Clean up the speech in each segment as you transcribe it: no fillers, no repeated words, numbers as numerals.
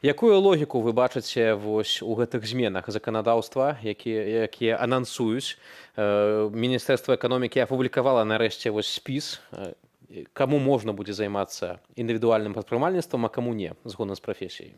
Якую логіку вы бачыце вось у гэтых зменах заканадаўства, якія анансуюць? Міністэрства эканомікі апублікавала нарэшце вось спіс, каму можна будзе займацца індывідуальным прадпрымальніцтвам, а каму не, згодна з прафесіяй.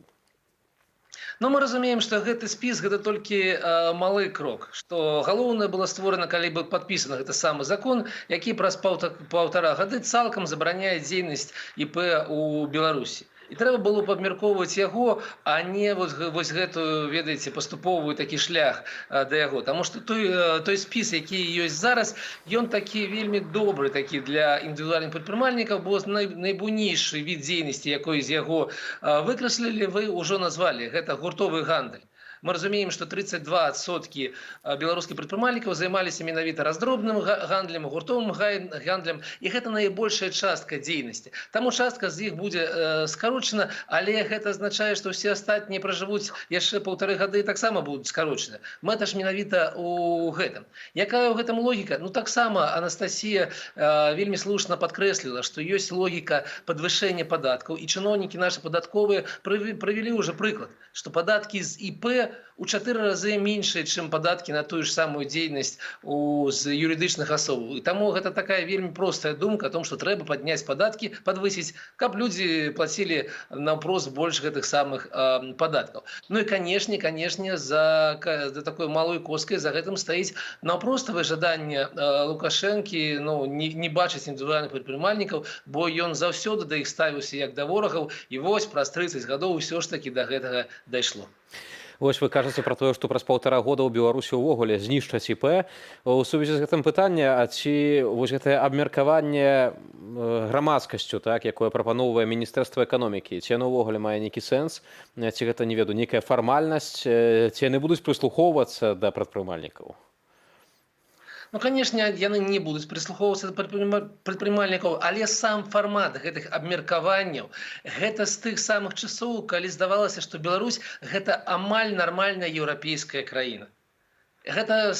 Ну, мы разумеем, што гэты спіс гэта толькі малы крок, што галоўнае было створана, калі быў падпісаны гэты самы закон, які праз паўтара гады цалкам забараняе дзейнасць ІП у Беларусі. І трэба было б абмяркоўваць яго, а не вось гэтую, ведаеце, паступовую такі шлях да яго. Таму што той спіс, які ёсць зараз, ён такі вельмі добры такі для індывідуальных прадпрымальнікаў, бо найбуйнейшы від дзейнасці, якой з яго выкрэслілі, вы ўжо назвалі. Гэта гуртовы гандаль. Мы разумеем, што 32% беларускіх прадпрымальнікаў займаліся менавіта раздробным гандлем, гуртовым гандлем, і гэта найбольшая частка дзейнасці. Таму частка з іх будзе скарочана, але гэта азначае, што ўсе астатнія пражывуць яшчэ 1,5 гады і таксама будуць скарочаны. Мэта ж менавіта ў гэтым. Якая ў гэтым логіка? Ну, таксама Анастасія вельмі слушна падкрэсліла, што ёсць логіка падвышэння падаткаў, і чыноўнікі нашы падатковыя прывялі ўжо прыклад, што падаткі з ІП у 4 разы меншыя, чым падаткі на тую ж самую дзейнасць з юрыдычных асобаў. І таму гэта такая вельмі простая думка о том, што трэба падняць падаткі, падвысіць, каб людзі плацілі наўпрост больш гэтых самых падаткаў. Ну і канешне, за такой малой коскай за гэтым стаіць наўпроставае жаданне Лукашэнкі не бачыць індывідуальных прадпрымальнікаў, бо ён заўсёды да іх ставіўся як да ворагаў, і вось праз 30 гадоў усё ж такі да гэтага дайшло. Вось вы кажаце пра тое, што праз 1,5 года ў Беларусі ўвогуле знішчаць ІП. У сувязі з гэтым пытанне, а ці вось гэтае абмеркаванне грамадскасцю, так, якое прапаноўвае Міністэрства эканомікі, ці яно ўвогуле мае нейкі сэнс, ці гэта, не ведаю, нейкая фармальнасць, ці яны будуць прыслухоўвацца да прадпрымальнікаў? Ну, конечно, яны не будуць прыслухоўвацца да прадпрымальнікаў, але сам фармат гэтых абмеркаванняў, гэта з тых самых часоў, калі здавалася, што Беларусь гэта амаль нармальная еўрапейская краіна. Гэта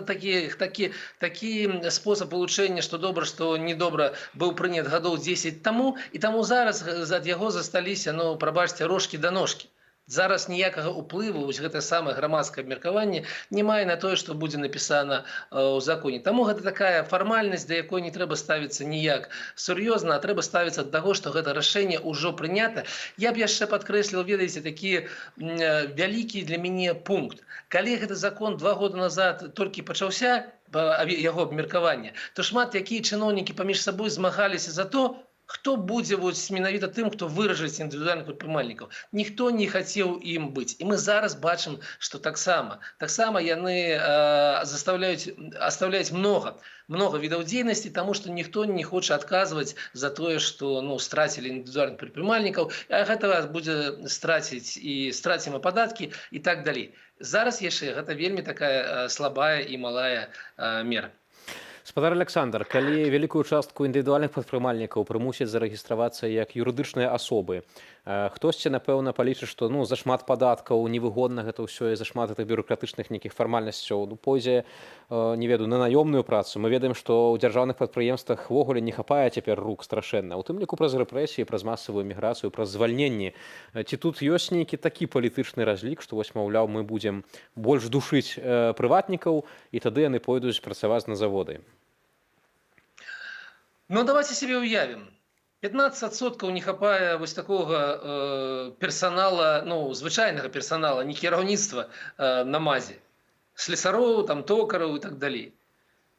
такі спосаб вылучэння, што добра, што недобра, быў прынят гадоў 10 таму, і таму зараз ад яго засталіся, прабачце, рожкі да ножкі. Зараз ніякага ўплыву вось гэтае самае грамадскае абмеркаванне не мае на тое, што будзе напісана ў законе. Таму гэта такая фармальнасць, да якой не трэба ставіцца ніяк сур'ёзна, а трэба ставіцца да таго, што гэта рашэнне ўжо прынята. Я б яшчэ падкрэсліў, ведаеце, такі вялікі для мяне пункт. Калі гэты закон 2 года назад толькі пачаўся, яго абмеркаванне, то шмат якія чыноўнікі паміж сабой змагаліся за то, хто будзе менавіта тым, хто выражаць індывідуальных прадпрымальнікаў. Ніхто не хацеў ім быць. І мы зараз бачым, што таксама яны аставляюць много відаў дзейнасці, таму што ніхто не хоча адказваць за тое, што страцілі індывідуальных прадпрымальнікаў, а гэта будзе страцім падаткі і так далей. Зараз яшчэ гэта вельмі такая слабая і малая мера. Спадар Александр, калі вялікую частку індывідуальных прадпрымальнікаў прымусяць зарэгістравацца як юрыдычныя асобы, хтосьці, напэўна, палічыць, што зашмат падаткаў, невыгодна гэта ўсё, і зашмат гэтых бюрократычных нейкіх фармальнасцяў пойдзе, не ведаю, на наёмную працу. Мы ведаем, што ў дзяржаўных прадпрыемствах увогуле не хапае цяпер рук страшэнна, у тым ліку праз рэпрэсіі, праз масавую міграцыю, праз звальненні. Ці тут ёсць нейкі такі палітычны разлік, што вось, маўляў, мы будзем больш душыць прыватнікаў, і тады яны пойдуць працаваць на заводы? Давайте себе уявім. 15% не хапае вось такога персанала, звычайнага персанала, не кіраўніцтва на мазе. Слесароў, токараў і так далей.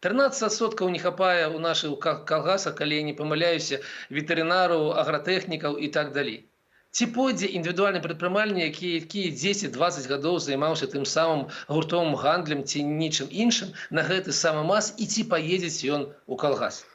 13% не хапае ў нашых калгасах, калі я не памыляюся, ветэрынараў, агратэхнікаў і так далей. Ці пойдзе індывідуальны прадпрымальнік, які 10-20 гадоў займаўся тым самым гуртовым гандлем ці нечым іншым на гэты самы маз, і ці паедзець ён у калгас?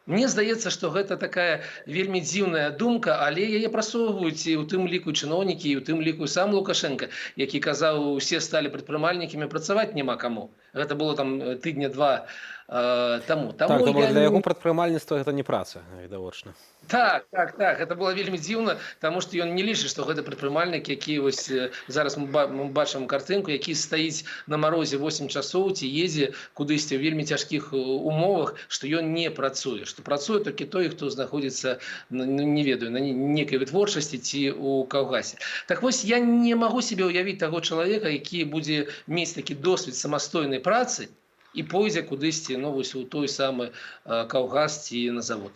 Мне здаецца, што гэта такая вельмі дзіўная думка, але яе прасоўваюць і ў тым ліку чыноўнікі, і ў тым ліку сам Лукашенко, які казаў, усе сталі прадпрымальнікамі, працаваць няма каму. Гэта было тыдня 2 таму. Так, Таму думаю, я для яго прадпрымальніцтва гэта не праца, відавочна. так, это было вельмі дзіўна, таму што ён не лічыць, што гэта прадпрымальнік, які вось зараз мы бачым картынку, які стаіць на марозе 8 часоў ці едзе кудысьці ў вельмі цяжкіх умовах, што ён не працуе, што працуе толькі той, хто знаходзіцца, не ведаю, на некай вытворчасці ці ў калгасе. Так вось я не магу себе ўявіць таго чалавека, які будзе мець такі досвед самастойнай працы і пойдзе кудысьці, ну, вось у той самы калгас ці на завод.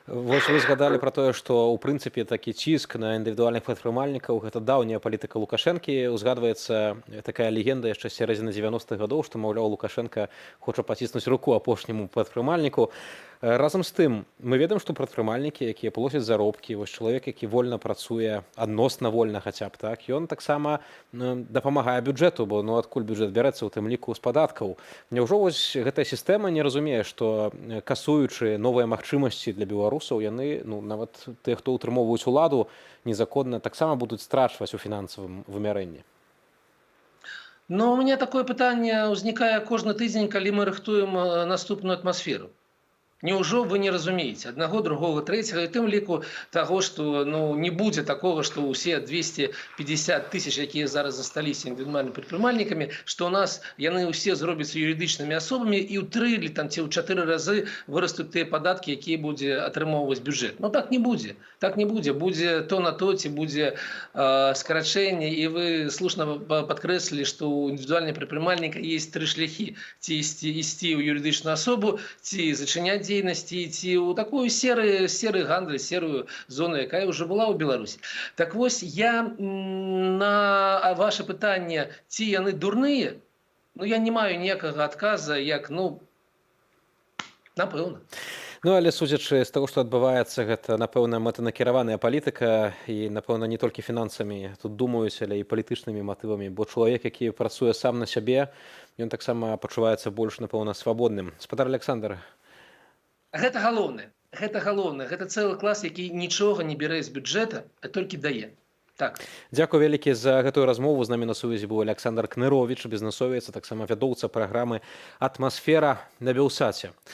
Вось вы згадалі пра тое, што ў прынцыпе такі ціск на індывідуальных прадпрымальнікаў гэта даўняя палітыка Лукашэнкі. Узгадваецца такая легенда яшчэ з сярэдзіны 90-х гадоў, што, маўляў, Лукашенка хоча паціснуць руку апошняму прадпрымальніку. Разам з тым, мы ведаем, што прадпрымальнікі, якія плоцяць заробкі, вось чалавек, які вольна працуе, адносна вольна хаця б так, ён таксама дапамагае бюджэту, бо ну адкуль бюджэт бярэцца, у тым ліку з падаткаў. Няўжо вось гэтая сістэма не разумее, што касуючы новыя магчымасці для беларусаў, яны, ну, нават тыя, хто ўтрымоўваюць уладу незаконна, таксама будуць страчваць у фінансавым вымярэнні? Ну, у меня такое пытанне ўзнікае кожны тыдзень, калі мы рыхтуем наступную атмасферу. Няўжо вы не разумееце аднаго, другога, трэцяга, і тым ліку таго, што ну, не будзе такога, што ўсе 250 тысяч, якія зараз засталіся індывідуальнымі прадпрымальнікамі, што ў нас яны ўсе зробяцца юрыдычнымі асобамі і ў 3 или там, ці ў 4 разы вырастуць тыя падаткі, якія будзе атрымоўваць бюджэт. Ну так не будзе. Так не будзе. Будзе то на то, ці будзе скарачэнне. І вы слушна падкрэслілі, што ў індывідуальнай прадпрымальніка есть 3 шляхі. Ці ісці ў юрыдычную асобу, ці зачыняць дзейнасці, ці ў такую серы гандаль, серую зону, якая ўжо была ў Беларусі. Так вось, я на ваше пытанне, ці яны дурныя, ну я не маю ніякага адказа, як, ну, напэўна. Ну, але судзячы з таго, што адбываецца, гэта, напэўна, мэтанакіраваная палітыка і, напэўна, не толькі фінансамі тут думаюць, але і палітычнымі матывамі, бо чалавек, які працуе сам на сябе, ён таксама пачуваецца больш, напэўна, свабодным. Спадар Александр. Гэта галоўнае. Гэта цэлы клас, які нічога не бярэ з бюджэта, а толькі дае. Так. Дзякуй вялікі за гэтую размову. З намі на сувязі быў Александр Кныровіч, бізнесовец, а таксама вядоўца праграмы «Атмасфера» на Белсаце.